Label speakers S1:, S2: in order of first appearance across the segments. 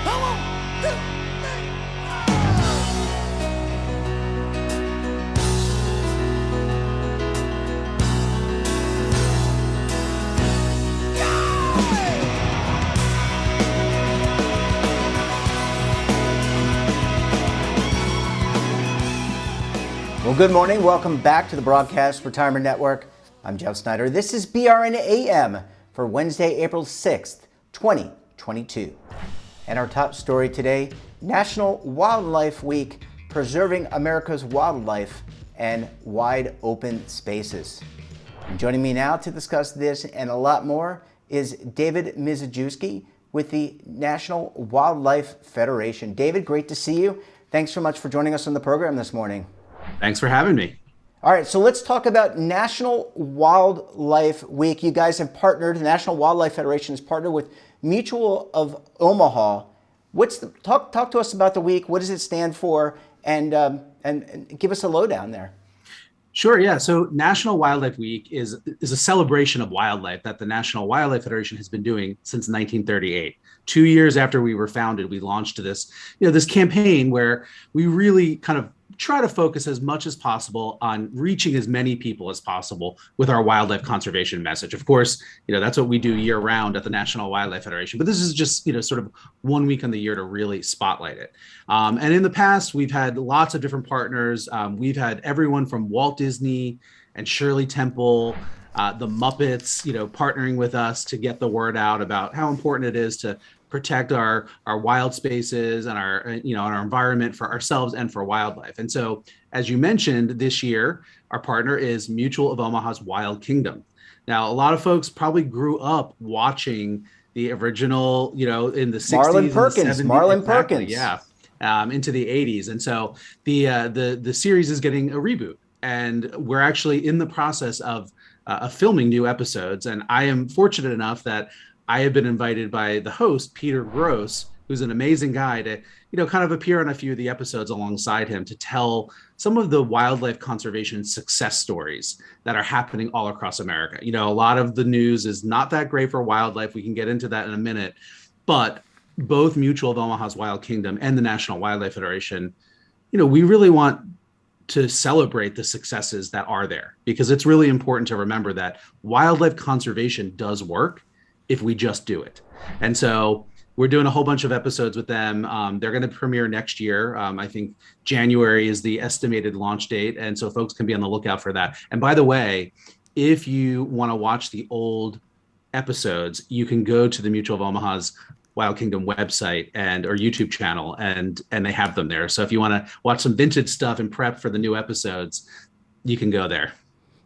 S1: Come on, 2, 3.
S2: Well, good morning. Welcome back to the Broadcast Retirement Network. I'm Jeff Snyder. This is BRN AM for Wednesday, April 6th, 2022. And our top story today, National Wildlife Week, preserving America's wildlife and wide open spaces. And joining me now to discuss this and a lot more is David Mizejewski with the National Wildlife Federation. David, great to see you. Thanks so much for joining us on the program this morning.
S3: Thanks for having me.
S2: All right, so let's talk about National Wildlife Week. You guys have partnered, the National Wildlife Federation has partnered with Mutual of Omaha. Talk to us about the week. What does it stand for? And give us a lowdown there.
S3: Sure, yeah. So National Wildlife Week is a celebration of wildlife that the National Wildlife Federation has been doing since 1938. 2 years after we were founded, we launched this campaign where we really kind of try to focus as much as possible on reaching as many people as possible with our wildlife conservation message. Of course, that's what we do year round at the National Wildlife Federation, but this is just, sort of 1 week in the year to really spotlight it. And in the past, we've had lots of different partners. We've had everyone from Walt Disney and Shirley Temple, the Muppets, partnering with us to get the word out about how important it is to protect our wild spaces and our environment for ourselves and for wildlife. And so, as you mentioned, this year, our partner is Mutual of Omaha's Wild Kingdom. Now, a lot of folks probably grew up watching the original, in the 60s,
S2: Marlon Perkins,
S3: Marlon
S2: Perkins.
S3: Yeah. Into the 80s. And so the series is getting a reboot. And we're actually in the process of filming new episodes. And I am fortunate enough that I have been invited by the host, Peter Gross, who's an amazing guy, to, kind of appear on a few of the episodes alongside him to tell some of the wildlife conservation success stories that are happening all across America. A lot of the news is not that great for wildlife. We can get into that in a minute, but both Mutual of Omaha's Wild Kingdom and the National Wildlife Federation, we really want to celebrate the successes that are there, because it's really important to remember that wildlife conservation does work if we just do it. And so we're doing a whole bunch of episodes with them. They're going to premiere next year. I think January is the estimated launch date. And so folks can be on the lookout for that. And by the way, if you want to watch the old episodes, you can go to the Mutual of Omaha's Wild Kingdom website or YouTube channel, and they have them there. So if you want to watch some vintage stuff and prep for the new episodes, you can go there.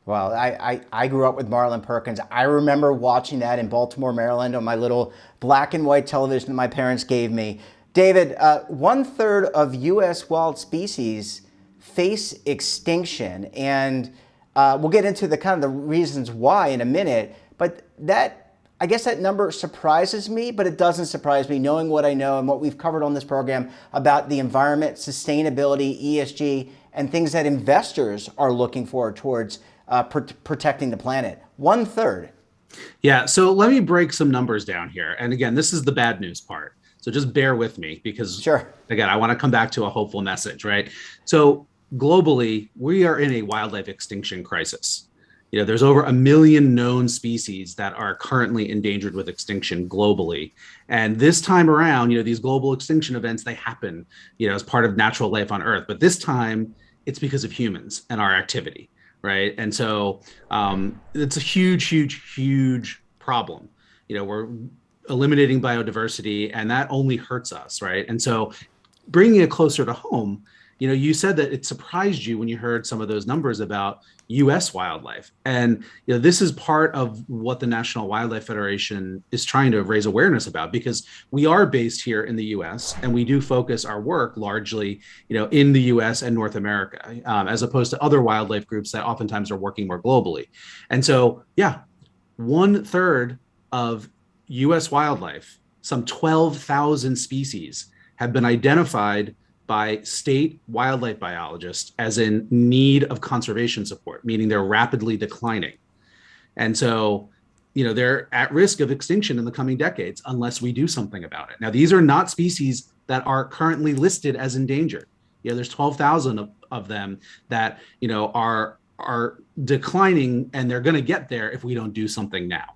S2: Well, I grew up with Marlon Perkins. I remember watching that in Baltimore, Maryland on my little black and white television that my parents gave me. David, 1/3 of U.S. wild species face extinction, and we'll get into the reasons why in a minute, but I guess that number surprises me, but it doesn't surprise me knowing what I know and what we've covered on this program about the environment, sustainability, ESG, and things that investors are looking for towards protecting the planet. 1/3.
S3: Yeah. So let me break some numbers down here. And again, this is the bad news part. So just bear with me because,
S2: sure,
S3: again, I want to come back to a hopeful message, right? So globally, we are in a wildlife extinction crisis. There's over 1 million known species that are currently endangered with extinction globally. And this time around, these global extinction events, they happen, as part of natural life on Earth. But this time, it's because of humans and our activity. Right. And so it's a huge, huge, huge problem. We're eliminating biodiversity, and that only hurts us. Right. And so bringing it closer to home, you said that it surprised you when you heard some of those numbers about U.S. wildlife. And this is part of what the National Wildlife Federation is trying to raise awareness about, because we are based here in the U.S. and we do focus our work largely, in the U.S. and North America, as opposed to other wildlife groups that oftentimes are working more globally. And so, 1/3 of U.S. wildlife, some 12,000 species, have been identified by state wildlife biologists as in need of conservation support, meaning they're rapidly declining. And so they're at risk of extinction in the coming decades unless we do something about it. Now, these are not species that are currently listed as endangered. There's 12,000 of them that, are declining, and they're going to get there if we don't do something now.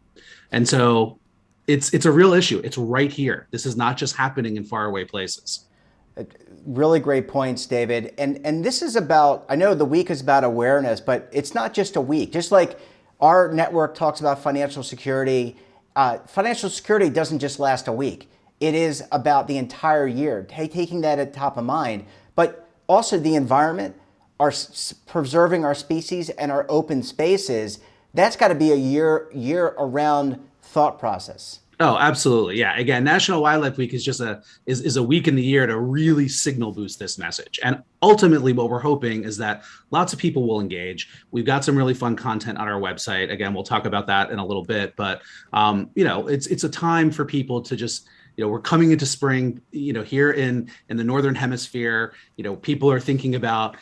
S3: And so it's a real issue. It's right here. This is not just happening in faraway places.
S2: Really great points, David. And this is about, I know the week is about awareness, but it's not just a week. Just like our network talks about financial security doesn't just last a week. It is about the entire year, taking that at top of mind. But also the environment, preserving our species and our open spaces, that's got to be a year-around thought process.
S3: Oh, absolutely. Yeah. Again, National Wildlife Week is just is a week in the year to really signal boost this message. And ultimately, what we're hoping is that lots of people will engage. We've got some really fun content on our website. Again, we'll talk about that in a little bit. But it's a time for people to just, we're coming into spring. Here in the Northern Hemisphere, people are thinking about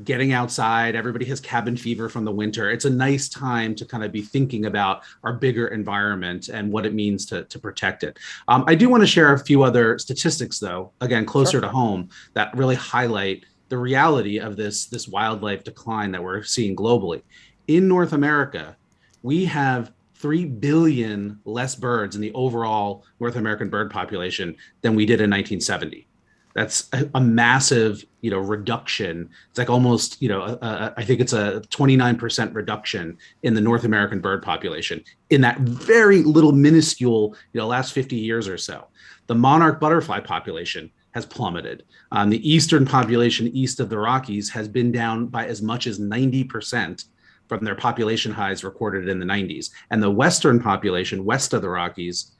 S3: getting outside. Everybody has cabin fever from the winter. It's a nice time to kind of be thinking about our bigger environment and what it means to protect it. I do want to share a few other statistics, though, again, closer to home, that really highlight the reality of this wildlife decline that we're seeing globally. In North America, we have 3 billion less birds in the overall North American bird population than we did in 1970. That's a massive, reduction. It's like almost, I think it's a 29% reduction in the North American bird population in that very little minuscule, last 50 years or so. The monarch butterfly population has plummeted. The eastern population east of the Rockies has been down by as much as 90% from their population highs recorded in the 90s. And the western population west of the Rockies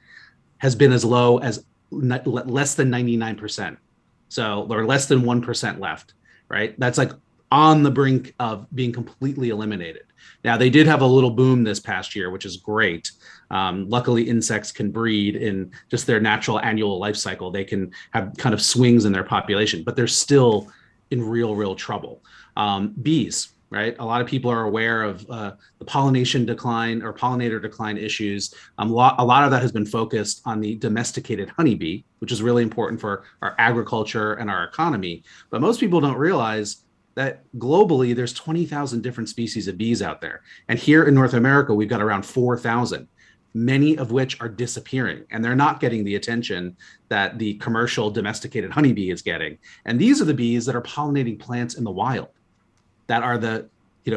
S3: has been as low as less than 99%. So there are less than 1% left, right? That's like on the brink of being completely eliminated. Now, they did have a little boom this past year, which is great. Luckily, insects can breed in just their natural annual life cycle. They can have kind of swings in their population, but they're still in real trouble. Bees, right? A lot of people are aware of the pollination decline or pollinator decline issues. A lot of that has been focused on the domesticated honeybee, which is really important for our agriculture and our economy. But most people don't realize that globally, there's 20,000 different species of bees out there. And here in North America, we've got around 4,000, many of which are disappearing. And they're not getting the attention that the commercial domesticated honeybee is getting. And these are the bees that are pollinating plants in the wild, that are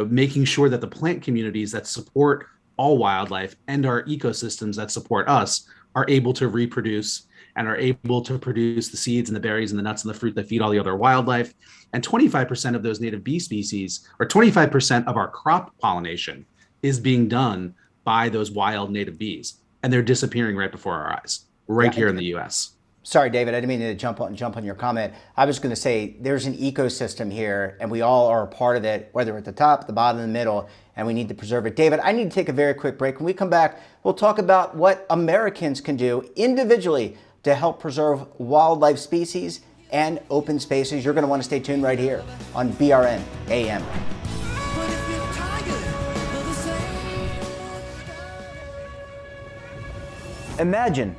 S3: making sure that the plant communities that support all wildlife and our ecosystems that support us are able to reproduce and are able to produce the seeds and the berries and the nuts and the fruit that feed all the other wildlife. And 25% of those native bee species, or 25% of our crop pollination, is being done by those wild native bees. And they're disappearing right before our eyes, here in the US.
S2: Sorry, David, I didn't mean to jump on your comment. I was going to say there's an ecosystem here, and we all are a part of it, whether we're at the top, the bottom, the middle, and we need to preserve it. David, I need to take a very quick break. When we come back, we'll talk about what Americans can do individually to help preserve wildlife species and open spaces. You're going to want to stay tuned right here on BRN AM.
S1: But if you're tired of the same.
S2: Imagine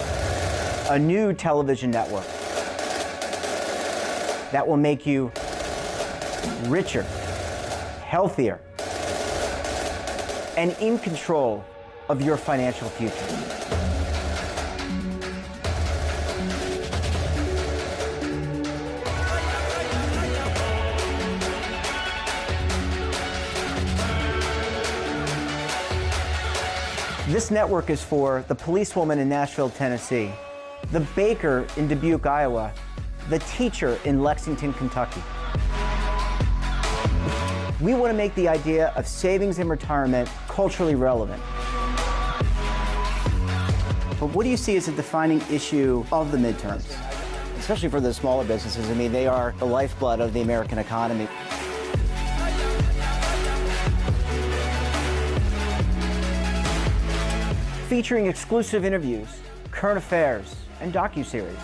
S2: a new television network that will make you richer, healthier, and in control of your financial future. This network is for the policewoman in Nashville, Tennessee, the baker in Dubuque, Iowa, the teacher in Lexington, Kentucky. We want to make the idea of savings and retirement culturally relevant. But what do you see as a defining issue of the midterms, especially for the smaller businesses? I mean, they are the lifeblood of the American economy. Featuring exclusive interviews, current affairs, and docuseries.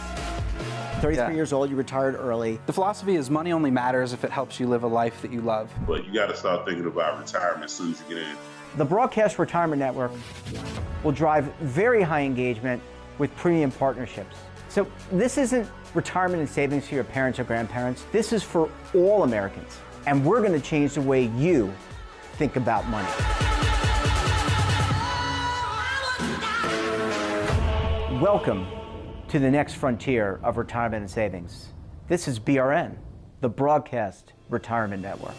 S2: 33 years old, you retired early.
S4: The philosophy is money only matters if it helps you live a life that you love.
S5: But you got to start thinking about retirement as soon as you get in
S2: The Broadcast Retirement Network will drive very high engagement with premium partnerships. So this isn't retirement and savings for your parents or grandparents. This is for all Americans. And we're going to change the way you think about money. Welcome to the next frontier of retirement and savings. This is BRN, the Broadcast Retirement Network.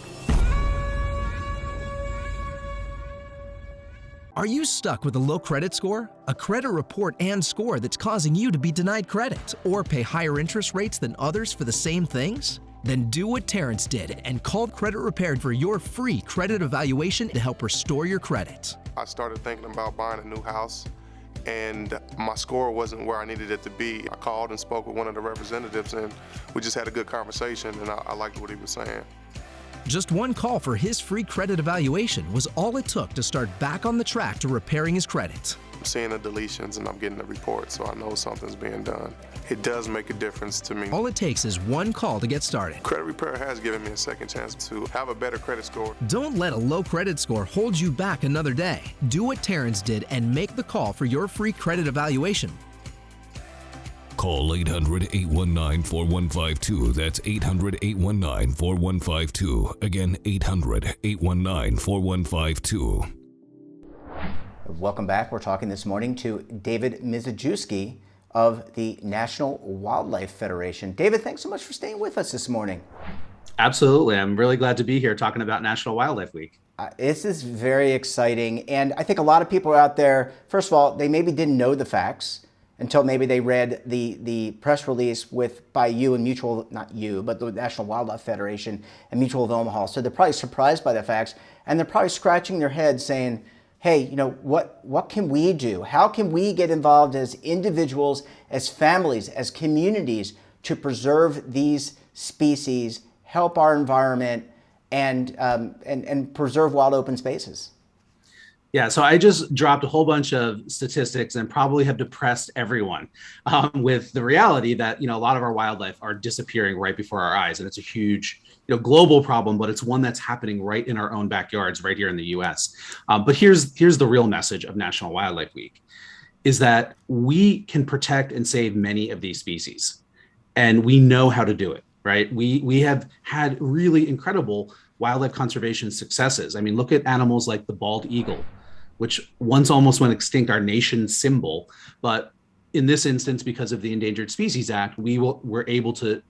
S4: Are you stuck with a low credit score? A credit report and score that's causing you to be denied credit or pay higher interest rates than others for the same things? Then do what Terrence did and call Credit Repaired for your free credit evaluation to help restore your credit.
S5: I started thinking about buying a new house, and my score wasn't where I needed it to be. I called and spoke with one of the representatives, and we just had a good conversation, and I liked what he was saying.
S4: Just one call for his free credit evaluation was all it took to start back on the track to repairing his credit.
S5: I'm seeing the deletions and I'm getting the report, so I know something's being done. It does make a difference to me.
S4: All it takes is one call to get started.
S5: Credit Repair has given me a second chance to have a better credit score.
S4: Don't let a low credit score hold you back another day. Do what Terrence did and make the call for your free credit evaluation.
S6: Call 800-819-4152. That's 800-819-4152. Again, 800-819-4152.
S2: Welcome back. We're talking this morning to David Mizejewski of the National Wildlife Federation. David, thanks so much for staying with us this morning.
S3: Absolutely. I'm really glad to be here talking about National Wildlife Week.
S2: This is very exciting. And I think a lot of people out there, first of all, they maybe didn't know the facts until maybe they read the press release by you and not you, but the National Wildlife Federation and Mutual of Omaha. So they're probably surprised by the facts, and they're probably scratching their heads saying, hey, what can we do? How can we get involved as individuals, as families, as communities to preserve these species, help our environment, and preserve wild open spaces?
S3: Yeah, so I just dropped a whole bunch of statistics and probably have depressed everyone with the reality that, a lot of our wildlife are disappearing right before our eyes. And it's a huge, global problem, but it's one that's happening right in our own backyards right here in the US. But here's the real message of National Wildlife Week is that we can protect and save many of these species. And we know how to do it, right? We have had really incredible wildlife conservation successes. I mean, look at animals like the bald eagle, which once almost went extinct, our nation's symbol. But in this instance, because of the Endangered Species Act, were able to,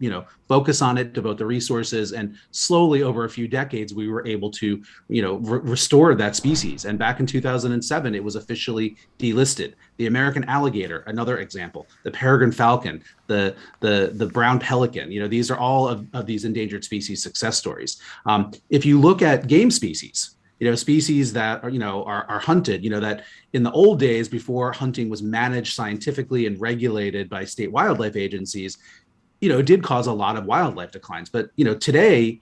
S3: focus on it, devote the resources, and slowly over a few decades, we were able to, restore that species. And back in 2007, it was officially delisted. The American alligator, another example, the peregrine falcon, the brown pelican, these are all of these endangered species success stories. If you look at game species, species that are hunted, that in the old days before hunting was managed scientifically and regulated by state wildlife agencies, it did cause a lot of wildlife declines. But, today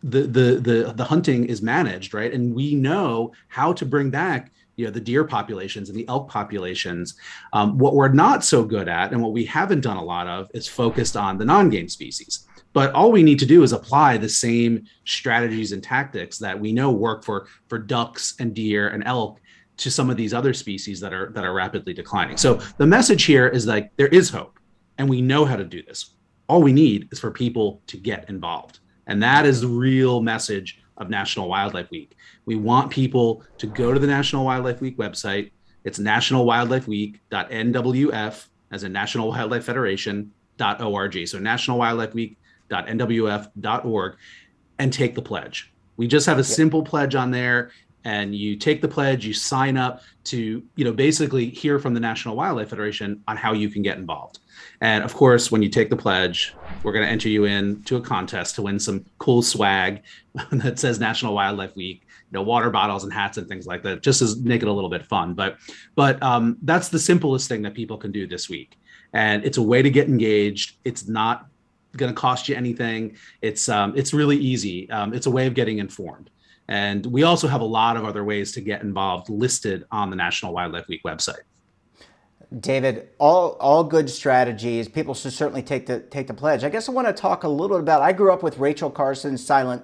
S3: the hunting is managed, right? And we know how to bring back, the deer populations and the elk populations. What we're not so good at and what we haven't done a lot of is focused on the non-game species. But all we need to do is apply the same strategies and tactics that we know work for ducks and deer and elk to some of these other species that are rapidly declining. So the message here is like there is hope, and we know how to do this. All we need is for people to get involved. And that is the real message of National Wildlife Week. We want people to go to the National Wildlife Week website. It's nationalwildlifeweek.nwf, as in National Wildlife Federation.org. So nationalwildlifeweek.nwf.org, and take the pledge. We just have a simple pledge on there, and you take the pledge, you sign up to, basically hear from the National Wildlife Federation on how you can get involved. And of course, when you take the pledge, we're going to enter you into a contest to win some cool swag that says National Wildlife Week, water bottles and hats and things like that, just to make it a little bit fun. But that's the simplest thing that people can do this week. And it's a way to get engaged. It's not going to cost you anything. It's really easy. It's a way of getting informed. And we also have a lot of other ways to get involved listed on the National Wildlife Week website.
S2: David, all good strategies. People should certainly take the pledge. I guess I want to talk a little bit about, I grew up with Rachel Carson's Silent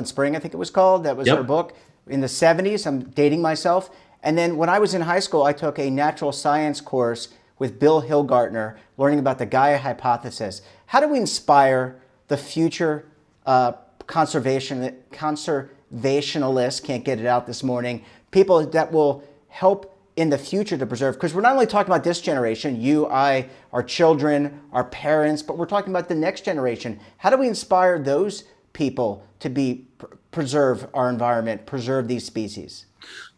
S2: Spring, I think it was called. That was her book. in the 70s. I'm dating myself. And then when I was in high school, I took a natural science course with Bill Hillgartner, learning about the Gaia hypothesis. How do we inspire the future conservationists, can't get it out this morning, people that will help in the future to preserve? Because we're not only talking about this generation, you, I, our children, our parents, but we're talking about the next generation. How do we inspire those people to preserve our environment, preserve these species?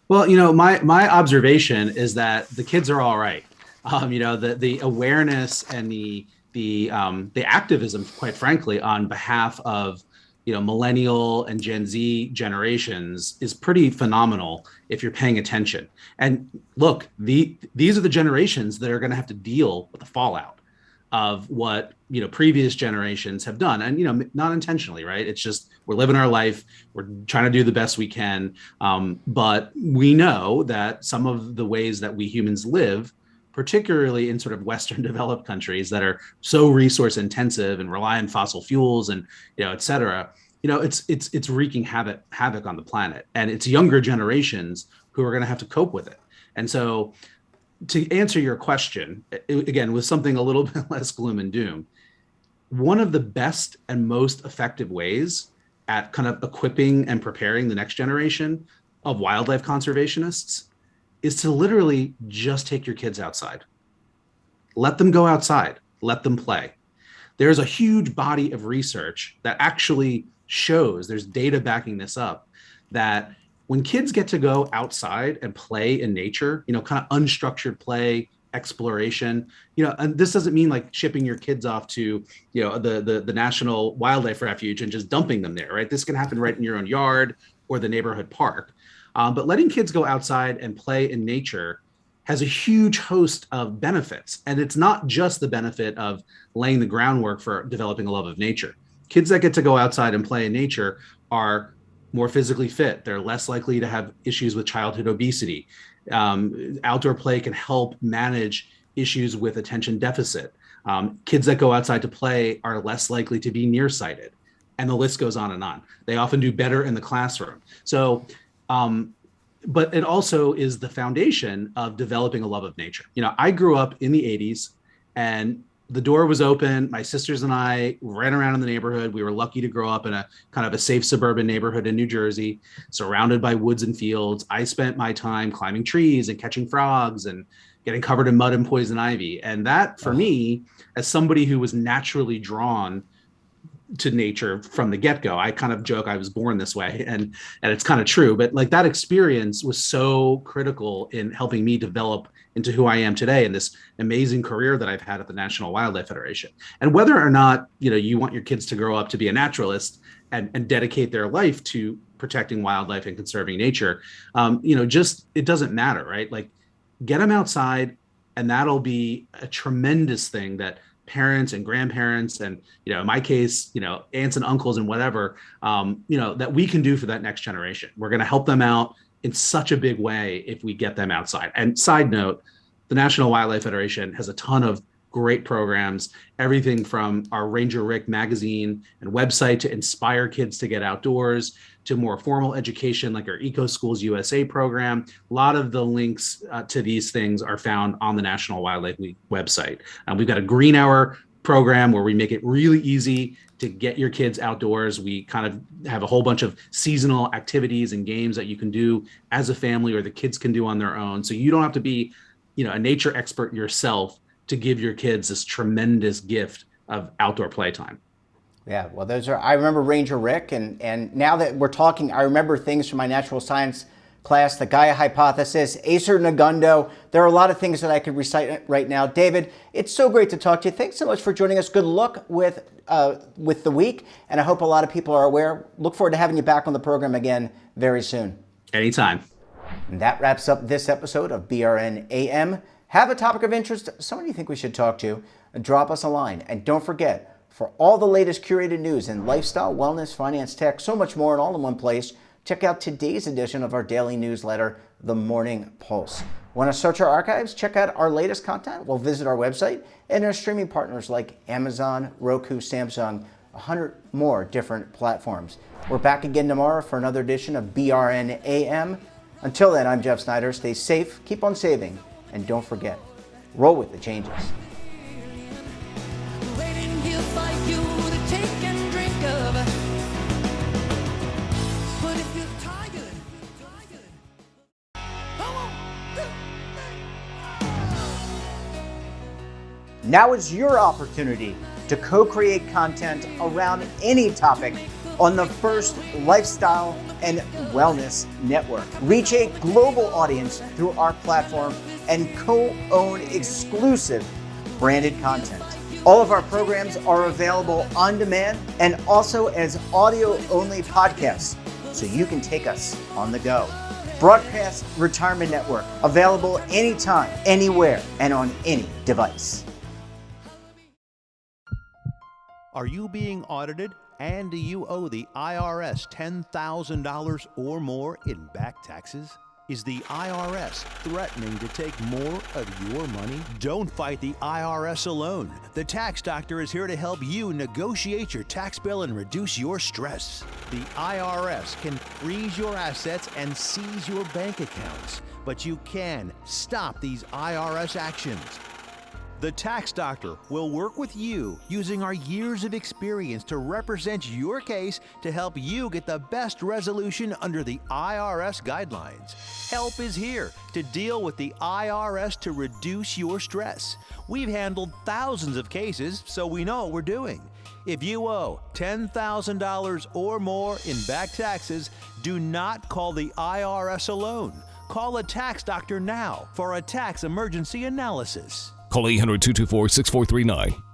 S3: Well, my observation is that the kids are all right. The awareness and the activism, quite frankly, on behalf of millennial and Gen Z generations is pretty phenomenal if you're paying attention. And look, these are the generations that are going to have to deal with the fallout of what previous generations have done, and not intentionally, right? It's just we're living our life, we're trying to do the best we can, but we know that some of the ways that we humans live, particularly in sort of Western developed countries that are so resource intensive and rely on fossil fuels and et cetera, it's wreaking havoc on the planet, and it's younger generations who are going to have to cope with it. And so, to answer your question, again, with something a little bit less gloom and doom, one of the best and most effective ways at kind of equipping and preparing the next generation of wildlife conservationists is to literally just take your kids outside. Let them go outside, let them play. There's a huge body of research that actually shows, there's data backing this up, that when kids get to go outside and play in nature, kind of unstructured play, exploration, and this doesn't mean like shipping your kids off to, the National Wildlife Refuge and just dumping them there, right? This can happen right in your own yard or the neighborhood park. But letting kids go outside and play in nature has a huge host of benefits. And it's not just the benefit of laying the groundwork for developing a love of nature. Kids that get to go outside and play in nature are more physically fit. They're less likely to have issues with childhood obesity. Outdoor play can help manage issues with attention deficit. Kids that go outside to play are less likely to be nearsighted. And the list goes on and on. They often do better in the classroom. So, but it also is the foundation of developing a love of nature. I grew up in the 80s and the door was open. My sisters and I ran around in the neighborhood. We were lucky to grow up in a kind of a safe suburban neighborhood in New Jersey, surrounded by woods and fields. I spent my time climbing trees and catching frogs and getting covered in mud and poison ivy. And that, for me, as somebody who was naturally drawn to nature from the get-go, I kind of joke I was born this way, and it's kind of true, but like that experience was so critical in helping me develop into who I am today and this amazing career that I've had at the National Wildlife Federation. And whether or not you want your kids to grow up to be a naturalist and dedicate their life to protecting wildlife and conserving nature, just it doesn't matter, right? Like, get them outside, and that'll be a tremendous thing that parents and grandparents and, in my case, aunts and uncles and whatever, that we can do for that next generation. We're going to help them out in such a big way if we get them outside. And side note, the National Wildlife Federation has a ton of great programs, everything from our Ranger Rick magazine and website to inspire kids to get outdoors, to more formal education like our Eco Schools USA program. A lot of the links to these things are found on the National Wildlife Week website. We've got a Green Hour program where we make it really easy to get your kids outdoors. We kind of have a whole bunch of seasonal activities and games that you can do as a family or the kids can do on their own. So you don't have to be, a nature expert yourself to give your kids this tremendous gift of outdoor playtime.
S2: Yeah, well, I remember Ranger Rick, and now that we're talking, I remember things from my natural science class, the Gaia hypothesis, Acer Negundo. There are a lot of things that I could recite right now. David, it's so great to talk to you. Thanks so much for joining us. Good luck with the week, and I hope a lot of people are aware. Look forward to having you back on the program again very soon.
S3: Anytime.
S2: And that wraps up this episode of BRN AM. Have a topic of interest, someone you think we should talk to, drop us a line. And don't forget, for all the latest curated news in lifestyle, wellness, finance, tech, so much more, and all in one place, check out today's edition of our daily newsletter, The Morning Pulse. Want to search our archives? Check out our latest content? Well, visit our website, and our streaming partners like Amazon, Roku, Samsung 100 more different platforms. We're back again tomorrow for another edition of BRN AM. Until then, I'm Jeff Snyder. Stay safe, keep on saving, and don't forget, roll with the changes.
S1: Waiting here for you to take and drink of. But if you're tired,
S2: Now is your opportunity to co-create content around any topic on the First Lifestyle and Wellness Network. Reach a global audience through our platform and co-own exclusive branded content. All of our programs are available on demand and also as audio-only podcasts, so you can take us on the go. Broadcast Retirement Network, available anytime, anywhere, and on any device.
S7: Are you being audited and do you owe the IRS $10,000 or more in back taxes? Is the IRS threatening to take more of your money? Don't fight the IRS alone. The Tax Doctor is here to help you negotiate your tax bill and reduce your stress. The IRS can freeze your assets and seize your bank accounts, but you can stop these IRS actions. The Tax Doctor will work with you using our years of experience to represent your case to help you get the best resolution under the IRS guidelines. Help is here to deal with the IRS to reduce your stress. We've handled thousands of cases, so we know what we're doing. If you owe $10,000 or more in back taxes, do not call the IRS alone. Call a Tax Doctor now for a tax emergency analysis.
S6: Call 800-224-6439.